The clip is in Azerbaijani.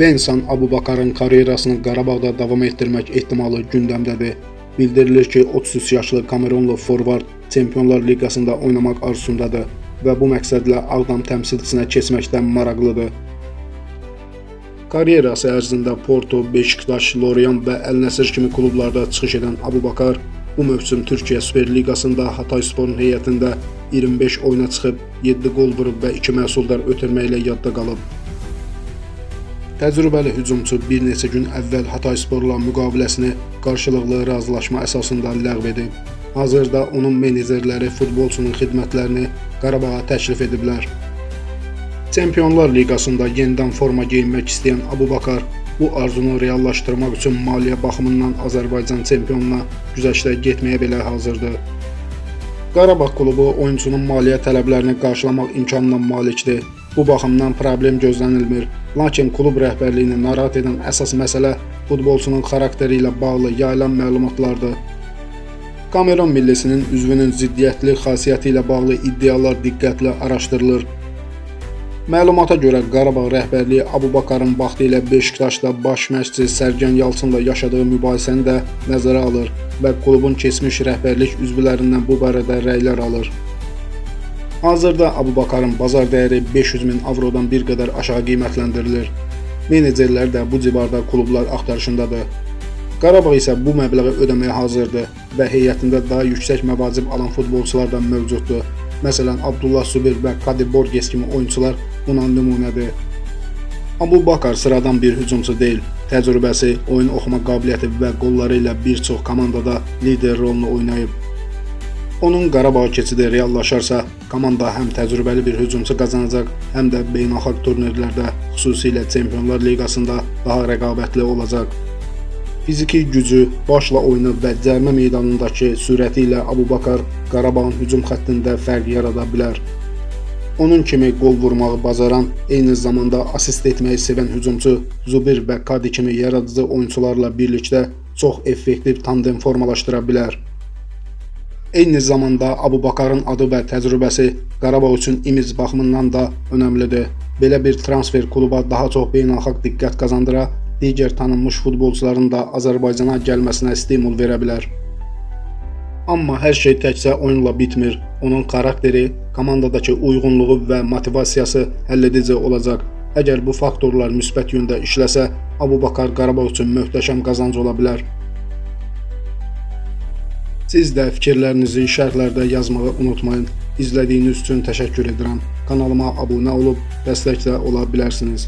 Vensan Abubakarın karyerasını Qarabağda davam etdirmək ehtimalı gündəmdədir. Bildirilir ki, 33 yaşlı Kamerunlu forvard Çempionlar Liqasında oynamaq arzusundadır və bu məqsədlə Ağdam təmsilçisinə keçməkdən maraqlıdır. Karyerası ərzində Porto, Beşiktaş, Lorient və Əl-Nəsir kimi klublarda çıxış edən Abubakar bu mövsüm Türkiyə Süper Liqasında Hataysporun heyətində 25 oyuna çıxıb, 7 qol vurub və 2 məhsuldar ötürməklə yadda qalıb. Təcrübəli hücumçu bir neçə gün əvvəl Hataysporla müqaviləsini qarşılıqlı razılaşma əsasında ləğv edib. Hazırda onun menecerləri futbolçunun xidmətlərini Qarabağa təklif ediblər. Çempionlar Liqasında yenidən forma geyinmək istəyən Abubakar bu arzunu reallaşdırmaq üçün maliyyə baxımından Azərbaycan çempionuna güzəştə getməyə belə hazırdır. Qarabağ klubu oyunçunun maliyyə tələblərini qarşılamaq imkanına malikdir. Bu baxımdan problem gözlənilmir. Lakin klub rəhbərliyini narahat edən əsas məsələ futbolçunun xarakteri ilə bağlı yayılan məlumatlardır. Kamerun millisinin üzvünün ziddiyyətli xasiyyəti ilə bağlı iddialar diqqətlə araşdırılır. Məlumata görə Qarabağ rəhbərliyi Abubakarın vaxtilə Beşiktaşda baş məşqçi Sərgən Yalçınla yaşadığı mübahisəni də nəzərə alır və klubun keçmiş rəhbərlik üzvlərindən bu barədə rəylər alır. Hazırda Abubakarın bazar dəyəri 500.000 avrodan bir qədər aşağı qiymətləndirilir. Menecerlər də bu civarda klublar axtarışındadır. Qarabağ isə bu məbləği ödəməyə hazırdır və heyətində daha yüksək məvacib alan futbolçular da mövcuddur. Məsələn, Abdullah Subir və Kadi Borges kimi oyuncular buna nümunədir. Abubakar sıradan bir hücumçu deyil. Təcrübəsi, oyun oxuma qabiliyyəti və qolları ilə bir çox komandada lider rolunu oynayıb. Onun Qarabağ keçidi reallaşarsa, komanda həm təcrübəli bir hücumçu qazanacaq, həm də beynəlxalq turnirlərdə, xüsusilə Çempionlar Liqasında daha rəqabətli olacaq. Fiziki gücü, başla oyunu və cərmə meydanındakı sürəti ilə Abubakar Qarabağın hücum xəttində fərq yarada bilər. Onun kimi qol vurmağı bacaran, eyni zamanda asist etməyi sevən hücumçu Zubir və Kadi kimi yaradıcı oyunçularla birlikdə çox effektiv tandem formalaşdıra bilər. Eyni zamanda Abubakarın adı və təcrübəsi Qarabağ üçün imic baxımından da önəmlidir. Belə bir transfer kluba daha çox beynəlxalq diqqət qazandıra, digər tanınmış futbolçuların da Azərbaycana gəlməsinə stimul verə bilər. Amma hər şey təkcə oyunla bitmir. Onun xarakteri, komandadakı uyğunluğu və motivasiyası həlledici olacaq. Əgər bu faktorlar müsbət yöndə işləsə, Abubakar Qarabağ üçün möhtəşəm qazanc ola bilər. Siz də fikirlərinizi şərhlərdə yazmağı unutmayın. İzlədiyiniz üçün təşəkkür edirəm. Kanalıma abunə olub dəstəkdə ola bilərsiniz.